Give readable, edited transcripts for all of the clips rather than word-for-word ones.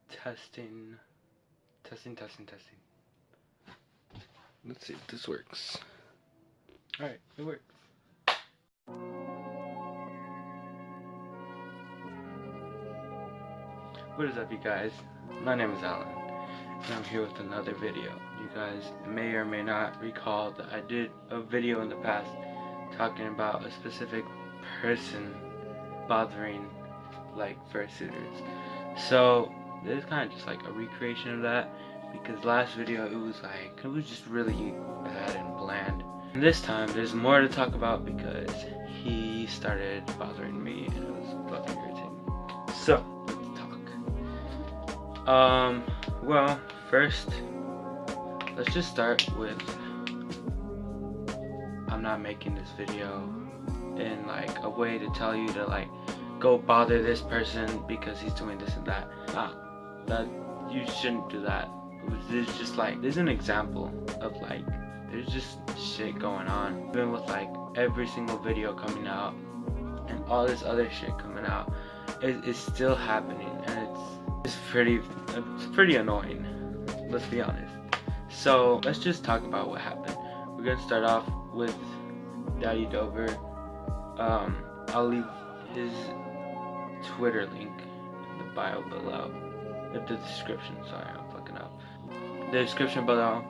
Testing. Let's see if this works. Alright, it works. What is up, you guys? My name is Alan, and I'm here with another video. You guys may or may not recall that I did a video in the past talking about a specific person bothering like fursuiters. So this is kind of just like a recreation of that, because last video it was just really bad and bland. And this time there's more to talk about because he started bothering me and it was fucking irritating. So let's talk. Well, first let's just start with, I'm not making this video in like a way to tell you to like go bother this person because he's doing this and that. That you shouldn't do that. There's just like, there's an example of like, there's just shit going on. Even with like every single video coming out and all this other shit coming out, it's still happening, and it's pretty annoying. Let's be honest. So let's just talk about what happened. We're gonna start off with Daddy Dober. I'll leave his Twitter link in the bio below. The description, sorry, I'm fucking up. The description below.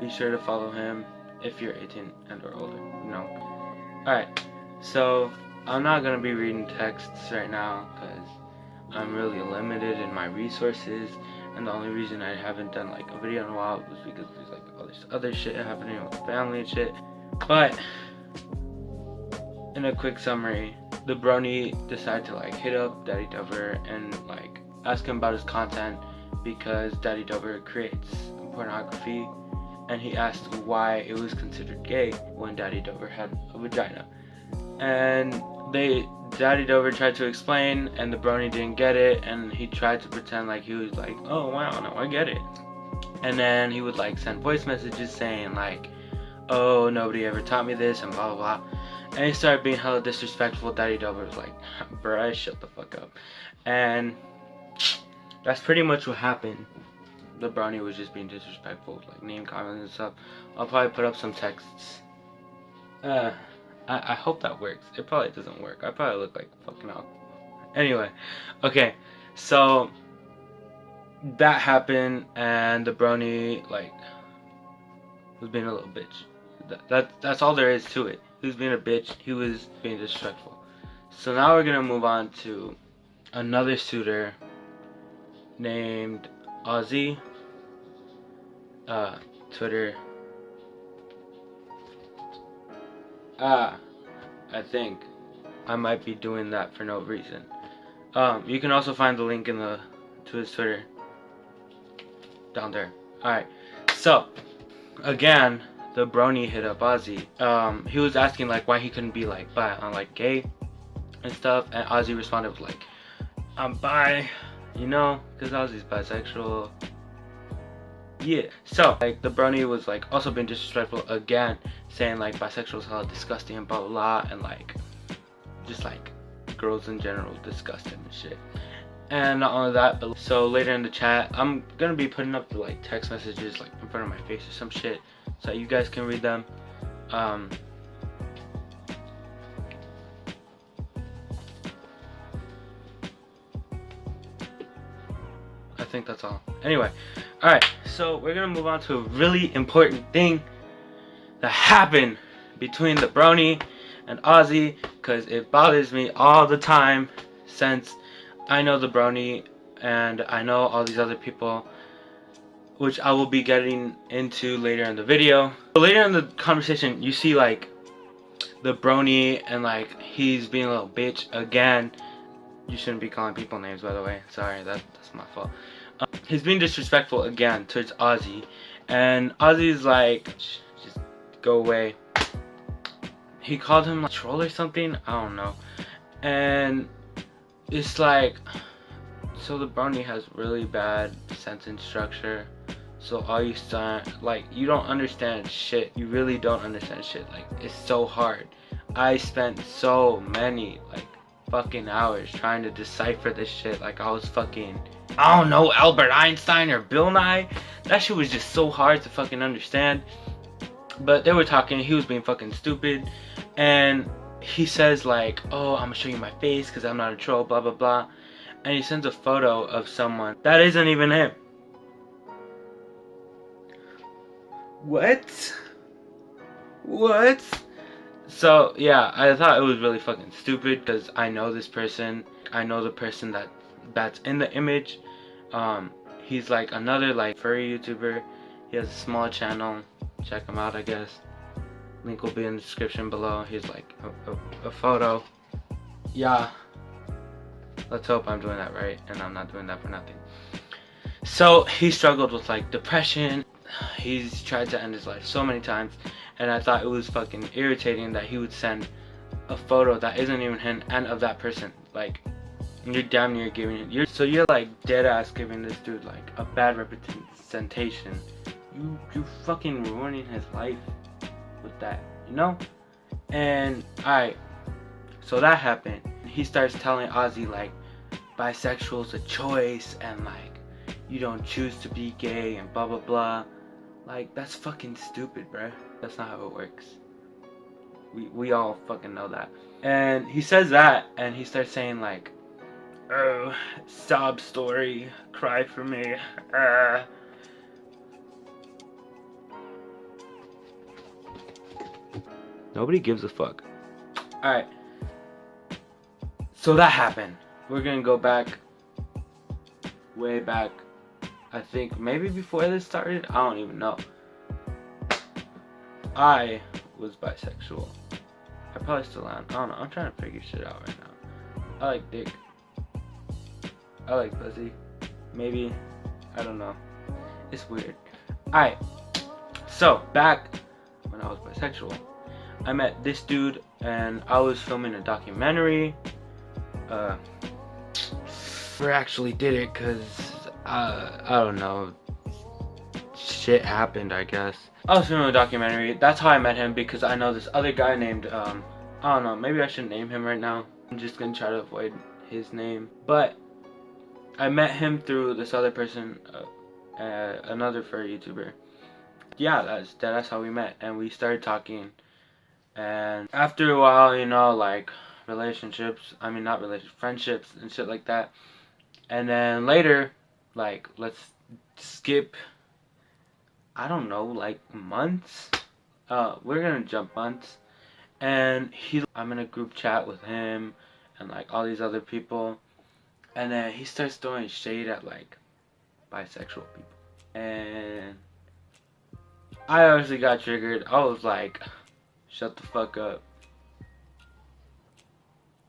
Be sure to follow him if you're 18 and or older, you know. Alright, so I'm not gonna be reading texts right now because I'm really limited in my resources, and the only reason I haven't done like a video in a while was because there's like all this other shit happening with family and shit. But in a quick summary, the Brony decided to like hit up Daddy Dober and like ask him about his content because Daddy Dober creates pornography, and he asked why it was considered gay when Daddy Dober had a vagina. And Daddy Dober tried to explain, and the Brony didn't get it, and he tried to pretend like he was like, oh wow, no, I get it. And then he would like send voice messages saying like, oh, nobody ever taught me this and blah blah blah. And he started being hella disrespectful. Daddy Dober was like, bruh, shut the fuck up. And that's pretty much what happened. The Brony was just being disrespectful, like name calling and stuff. I'll probably put up some texts. I hope that works. It probably doesn't work. I probably look like fucking out. Anyway, okay, so that happened, and the Brony like was being a little bitch. That's all there is to it. He was being a bitch. He was being disrespectful. So now we're gonna move on to another suitor named Ozzy. Twitter. I think I might be doing that for no reason. You can also find the link to his Twitter down there. Alright, so again, the Brony hit up Ozzy. He was asking like why he couldn't be like gay and stuff, and Ozzy responded with like, I'm bi, you know, because Ozzy's bisexual. Yeah, so like the Brony was like also being disrespectful again, saying like bisexual is hella disgusting and blah blah blah, and like just like girls in general disgusting and shit. And not only that, but so later in the chat I'm gonna be putting up the like text messages like in front of my face or some shit so you guys can read them. I think that's all. Anyway, alright, so we're gonna move on to a really important thing that happened between the Brony and Ozzy, because it bothers me all the time since I know the Brony and I know all these other people, which I will be getting into later in the video. So later in the conversation you see like the Brony and like he's being a little bitch again. You shouldn't be calling people names, by the way. Sorry, that's my fault. He's being disrespectful again towards Ozzy, and Ozzy's like, just go away. He called him like troll or something, I don't know. And it's like, so the Brony has really bad sentence structure. So all you start, like, you don't understand shit. You really don't understand shit. Like, it's so hard. I spent so many like fucking hours trying to decipher this shit like I was fucking, I don't know, Albert Einstein or Bill Nye. That shit was just so hard to fucking understand. But they were talking, he was being fucking stupid, and he says like, oh, I'm gonna show you my face because I'm not a troll, blah blah blah. And he sends a photo of someone that isn't even him. What? What? So yeah, I thought it was really fucking stupid because I know this person. I know the person that's in the image. He's like another like furry YouTuber. He has a small channel. Check him out, I guess. Link will be in the description below. Here's like a photo. Yeah. Let's hope I'm doing that right and I'm not doing that for nothing. So he struggled with like depression. He's tried to end his life so many times, and I thought it was fucking irritating that he would send a photo that isn't even him and of that person. Like, you're damn near giving it. You're like dead ass giving this dude like a bad representation. You fucking ruining his life with that, you know? And alright, so that happened. He starts telling Ozzy like bisexual's a choice and like you don't choose to be gay and blah blah blah. Like, that's fucking stupid, bruh. That's not how it works. We all fucking know that. And he says that, and he starts saying like, oh, sob story, cry for me. Nobody gives a fuck. Alright. So that happened. We're gonna go back, way back. I think maybe before this started, I don't even know. I was bisexual. I probably still am. I don't know. I'm trying to figure shit out right now. I like dick. I like pussy. Maybe. I don't know. It's weird. Alright. So, back when I was bisexual, I met this dude and I was filming a documentary. We actually did it because I don't know, shit happened, I guess. I was filming a documentary. That's how I met him, because I know this other guy named I don't know, maybe I shouldn't name him right now. I'm just gonna try to avoid his name. But I met him through this other person, another furry YouTuber. Yeah, that's how we met, and we started talking. And after a while, you know, like friendships and shit like that. And then later, like, let's skip, I don't know, like months. We're gonna jump months. And I'm in a group chat with him and like all these other people. And then he starts throwing shade at like bisexual people. And I honestly got triggered. I was like, shut the fuck up,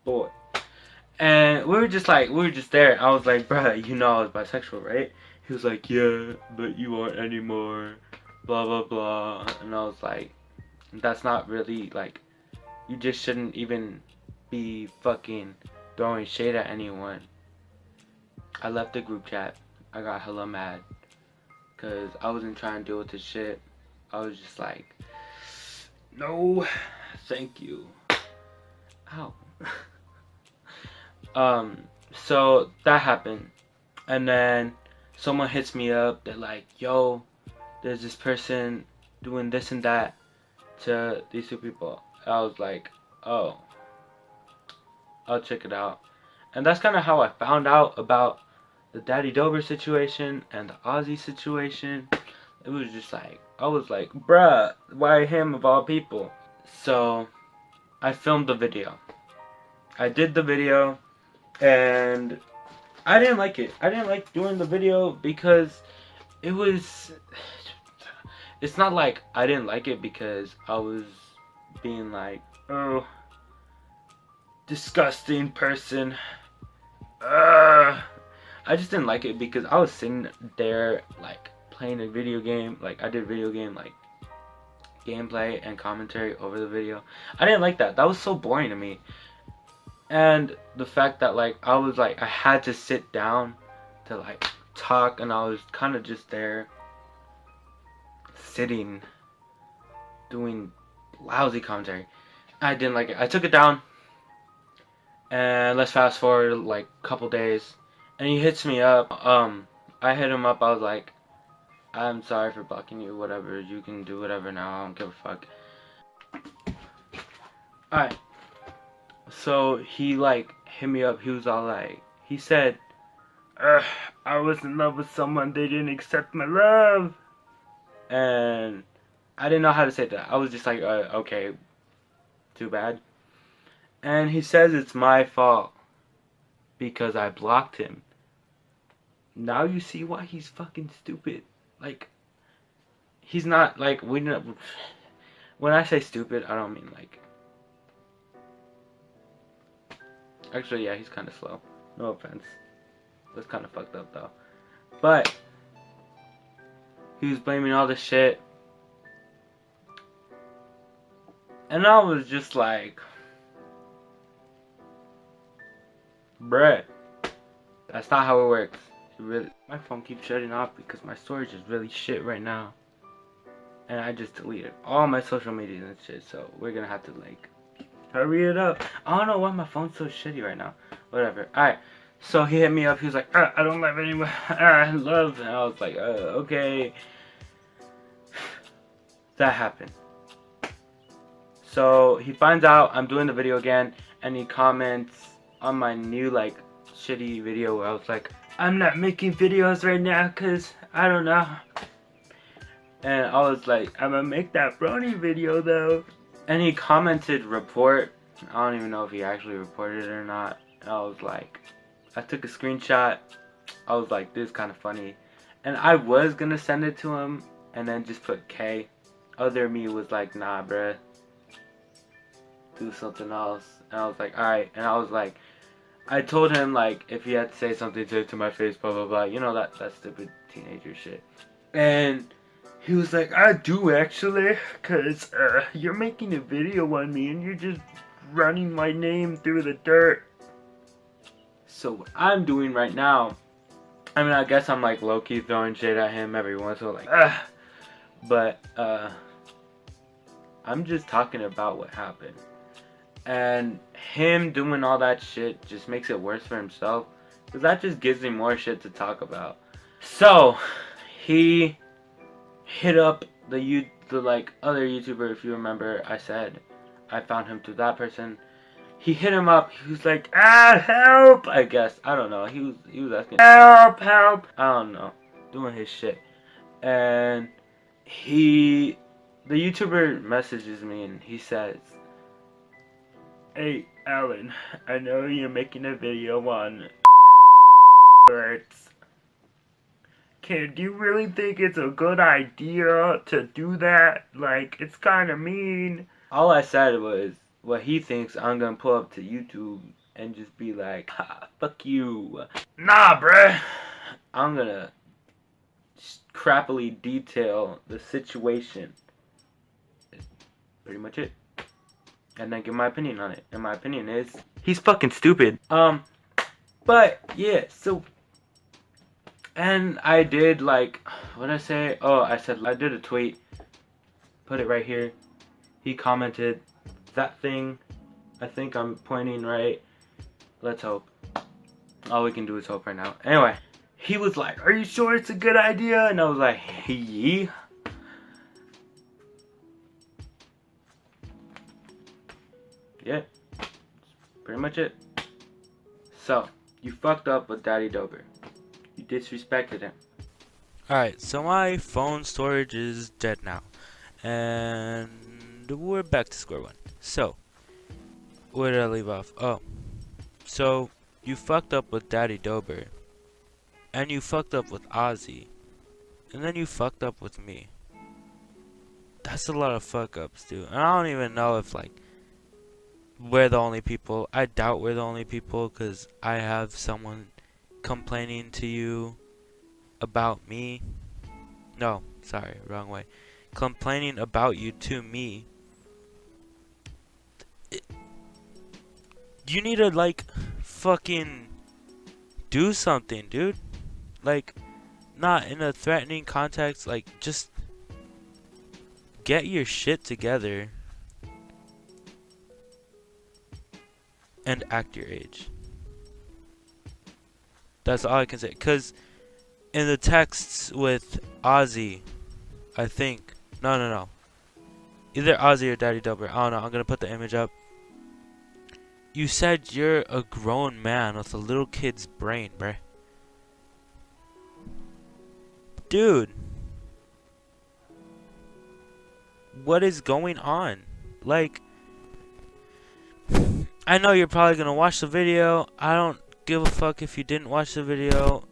boy. And we were just there. I was like, bruh, you know I was bisexual, right? He was like, yeah, but you aren't anymore, blah blah blah. And I was like, that's not really, like, you just shouldn't even be fucking throwing shade at anyone. I left the group chat. I got hella mad because I wasn't trying to deal with this shit. I was just like, no, thank you. Ow. So that happened, and then someone hits me up. They're like, yo, there's this person doing this and that to these two people. I was like, oh, I'll check it out. And that's kind of how I found out about the Daddy Dober situation and the Ozzy situation. It was just like, I was like, bruh, why him of all people? So I filmed the video. I did the video, and I didn't like it. I didn't like doing the video because it's not like I didn't like it because I was being like, oh, disgusting person. I just didn't like it because I was sitting there like playing a video game. Like, I did video game like gameplay and commentary over the video. I didn't like that. That was so boring to me. And the fact that like I had to sit down to like talk, and I was kind of just there sitting doing lousy commentary. I didn't like it. I took it down, And let's fast forward like a couple days, and he hits me up. I hit him up. I was like, I'm sorry for blocking you. Whatever, you can do whatever now. I don't give a fuck. Alright, so he like hit me up. He was all like, he said, I was in love with someone. They didn't accept my love. And I didn't know how to say that. I was just like, okay, too bad. And he says it's my fault because I blocked him. Now you see why he's fucking stupid. Like, he's not like, when I say stupid, I don't mean like, actually, yeah, he's kind of slow. No offense. That's kind of fucked up though. But he was blaming all this shit, and I was just like, bruh, that's not how it works. Really, my phone keeps shutting off because my storage is really shit right now, and I just deleted all my social media and shit. So we're gonna have to like hurry it up. I don't know why my phone's so shitty right now. Whatever. All right. So he hit me up. He was like, I don't love anyone. I love. And I was like, okay. That happened. So he finds out I'm doing the video again, and he comments on my new like shitty video where I was like, I'm not making videos right now because I don't know. And I was like, I'm gonna make that Brony video though. And he commented report. I don't even know if he actually reported it or not. And I was like, I took a screenshot. I was like, this is kind of funny. And I was gonna send it to him and then just put K. Other me was like, nah, bruh, do something else. And I was like, alright. And I was like, I told him like if he had to say something to my face, blah blah blah, you know, that stupid teenager shit. And he was like, I do actually, cause you're making a video on me and you're just running my name through the dirt. So what I'm doing right now, I mean, I guess I'm like low key throwing shit at him every once in a while, like, but I'm just talking about what happened. And him doing all that shit just makes it worse for himself, because that just gives him more shit to talk about. So he hit up the like other YouTuber. If you remember, I said I found him through that person. He hit him up. He was like, help! I guess, I don't know. He was asking, help! I don't know, doing his shit. And the YouTuber messages me and he says, hey, Alan, I know you're making a video on birds. Okay, do you really think it's a good idea to do that? Like, it's kind of mean. All I said was what he thinks I'm gonna pull up to YouTube and just be like, ha, fuck you. Nah, bruh. I'm gonna crappily detail the situation. That's pretty much it. And then give my opinion on it. And my opinion is, he's fucking stupid. But yeah, so, and I did like, what did I say? Oh, I said I did a tweet. Put it right here. He commented that thing. I think I'm pointing right. Let's hope. All we can do is hope right now. Anyway, he was like, are you sure it's a good idea? And I was like, yeah. Yeah, that's pretty much it. So, you fucked up with Daddy Dober. You disrespected him. Alright, so my phone storage is dead now. And we're back to square one. So, where did I leave off? Oh, so you fucked up with Daddy Dober. And you fucked up with Ozzy. And then you fucked up with me. That's a lot of fuck ups, dude. And I don't even know if, like, we're the only people. I doubt we're the only people, because I have someone complaining to you about me. No, sorry, wrong way. Complaining about you to me. You need to, like, fucking do something, dude. Like, not in a threatening context. Like, just get your shit together. and act your age. That's all I can say. Because in the texts with Ozzy, I think, no, either Ozzy or Daddy Dober, I don't know, I'm gonna put the image up. You said you're a grown man with a little kid's brain, bruh. Dude, what is going on? Like, I know you're probably gonna watch the video. I don't give a fuck if you didn't watch the video.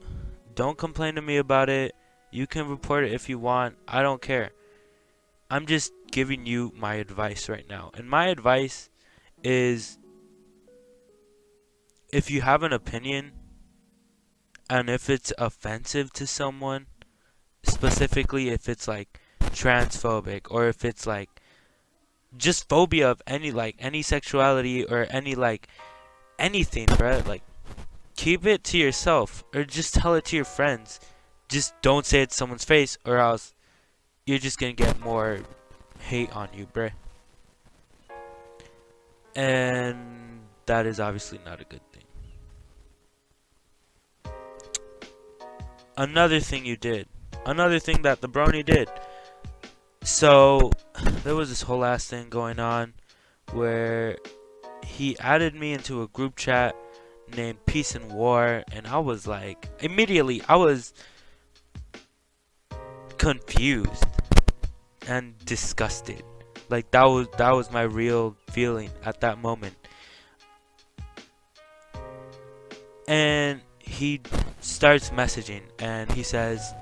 Don't complain to me about it. You can report it if you want. I don't care. I'm just giving you my advice right now. And my advice is, if you have an opinion and if it's offensive to someone, specifically if it's like transphobic or if it's like just phobia of any sexuality or anything, bruh, like, keep it to yourself or just tell it to your friends. Just don't say it to someone's face, or else you're just gonna get more hate on you, bruh. And that is obviously not a good thing. Another thing that the Brony did. So there was this whole ass thing going on where he added me into a group chat named Peace and War, and I was like, immediately I was confused and disgusted. Like, that was my real feeling at that moment. And he starts messaging and he says,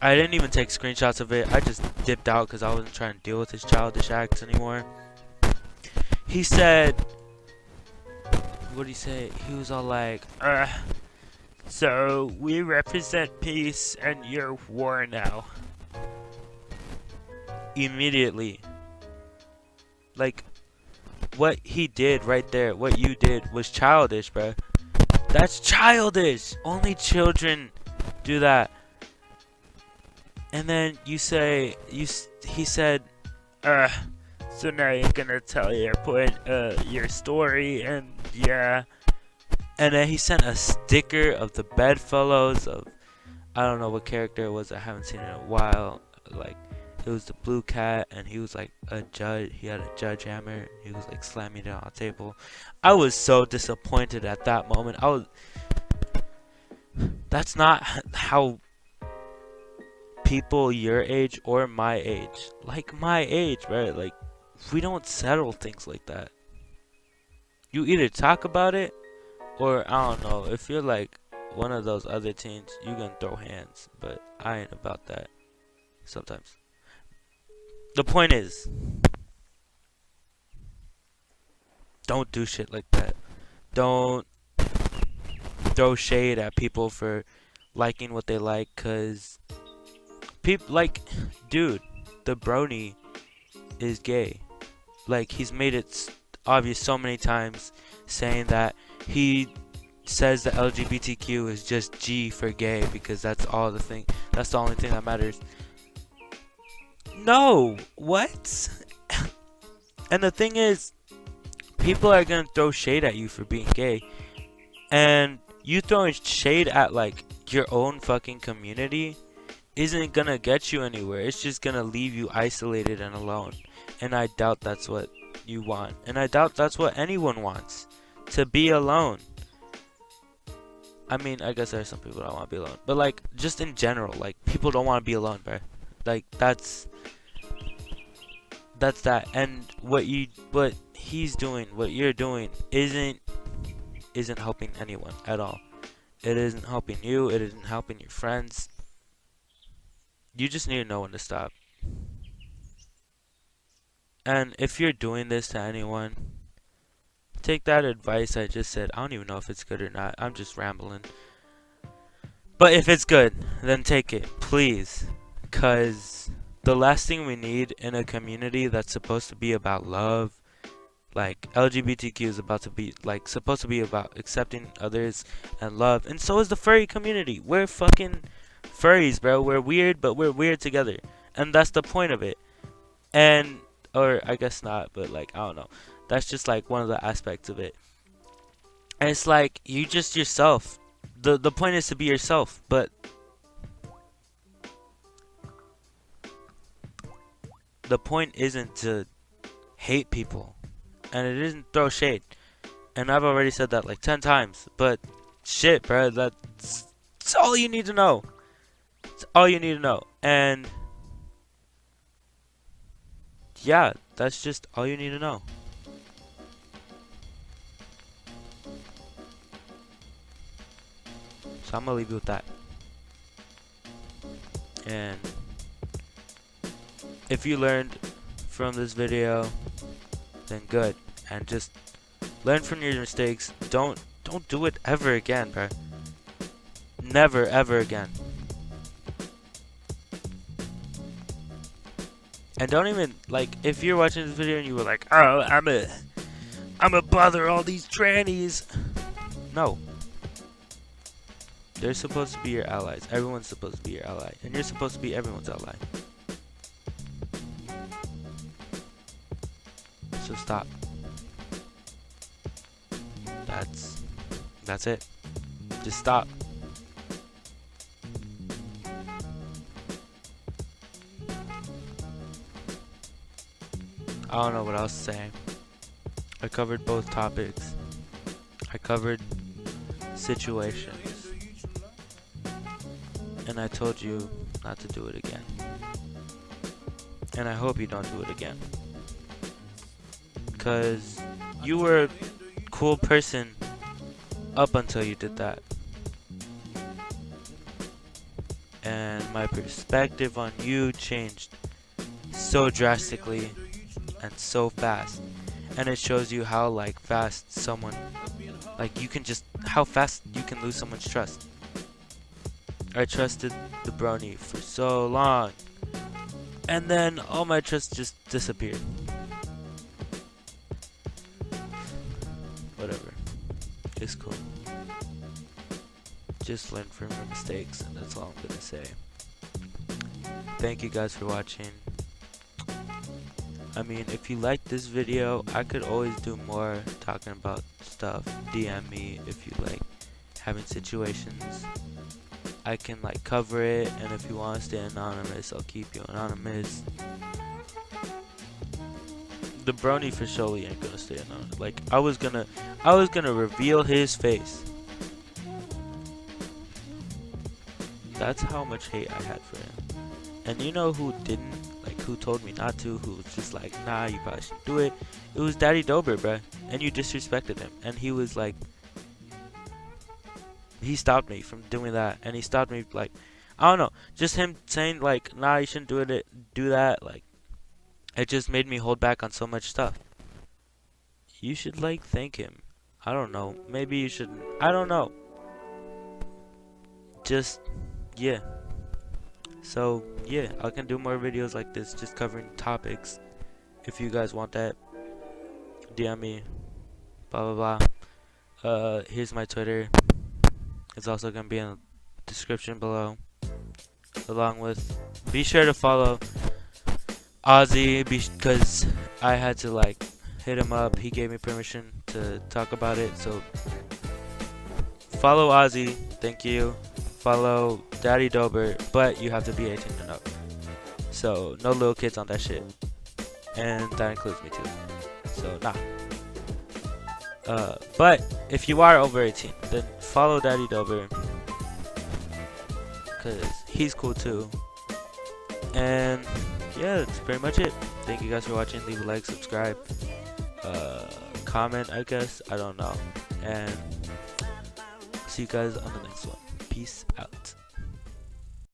I didn't even take screenshots of it. I just dipped out because I wasn't trying to deal with his childish acts anymore. He said, what did he say? He was all like, so we represent peace and you're war now. Immediately. Like, what he did right there, what you did was childish, bruh. That's childish. Only children do that. And then he said, so now you're gonna tell your story, and yeah. And then he sent a sticker of the bedfellows of, I don't know what character it was, I haven't seen it in a while. Like, it was the blue cat, and he was like a judge, he had a judge hammer, he was like slamming it on the table. I was so disappointed at that moment. That's not how people your age or my age, like my age, right? Like, we don't settle things like that. You either talk about it, or I don't know, if you're like one of those other teens, you can throw hands, but I ain't about that sometimes. The point is, don't do shit like that. Don't throw shade at people for liking what they like, cause people, like, dude, the Brony is gay. Like, he's made it obvious so many times, saying that he says the LGBTQ is just G for gay because that's the only thing that matters. No, what? And the thing is, people are gonna throw shade at you for being gay, and you throwing shade at like your own fucking community isn't gonna get you anywhere. It's just gonna leave you isolated and alone. And I doubt that's what you want. And I doubt that's what anyone wants, to be alone. I mean, I guess there are some people that want to be alone, but like, just in general, like, people don't want to be alone, bro. Like, that's that. And what he's doing, what you're doing, isn't helping anyone at all. It isn't helping you. It isn't helping your friends. You just need to know when to stop. And if you're doing this to anyone, take that advice I just said. I don't even know if it's good or not. I'm just rambling. But if it's good, then take it, please. Because the last thing we need in a community that's supposed to be about love, like LGBTQ is supposed to be about accepting others and love. And so is the furry community. We're fucking furries, bro. We're weird, but we're weird together. And that's the point of it. And, or I guess not, but like, I don't know. That's just like one of the aspects of it. And it's like, you just yourself. The point is to be yourself, but the point isn't to hate people. And it isn't throw shade. And I've already said that like 10 times. But shit, bro, that's all you need to know. It's all you need to know. And yeah, that's just all you need to know. So I'm gonna leave you with that. And if you learned from this video, then good. And just learn from your mistakes. Don't do it ever again, bro. Never ever again. And don't even, like, if you're watching this video and you were like, oh, I'm a bother all these trannies. No. They're supposed to be your allies. Everyone's supposed to be your ally. And you're supposed to be everyone's ally. So stop. That's it. Just stop. I don't know what else to say. I covered both topics. I covered situations. And I told you not to do it again. And I hope you don't do it again. Because you were a cool person up until you did that. And my perspective on you changed so drastically and so fast. And it shows you how like fast someone, like you can just, how fast you can lose someone's trust. I trusted the Brony for so long, and then all my trust just disappeared. Whatever, it's cool. Just learn from your mistakes, and that's all I'm gonna say. Thank you guys for watching. I mean, if you like this video, I could always do more talking about stuff. DM me if you like having situations. I can like cover it, and if you want to stay anonymous, I'll keep you anonymous. The Brony for surely ain't gonna stay anonymous. Like I was gonna reveal his face. That's how much hate I had for him. And you know who didn't? Like who told me not to? Who was just like, nah, you probably should do it. It was Daddy Dober, bruh. And you disrespected him. And he was like, he stopped me from doing that. And he stopped me like, I don't know. Just him saying like, nah, you shouldn't do that. Like, it just made me hold back on so much stuff. You should like thank him. I don't know. Maybe you shouldn't. I don't know. Just, yeah. So, yeah, I can do more videos like this, just covering topics. If you guys want that, DM me, blah, blah, blah. Here's my Twitter. It's also going to be in the description below. Along with, be sure to follow Ozzy, because I had to, like, hit him up. He gave me permission to talk about it, so follow Ozzy. Thank you. Follow Daddy Dober, but you have to be 18 and up. So, no little kids on that shit. And that includes me too. So, nah. But, if you are over 18, then follow Daddy Dober. Because he's cool too. And, yeah, that's pretty much it. Thank you guys for watching. Leave a like, subscribe. Comment, I guess. I don't know. And, see you guys on the next one. Peace out.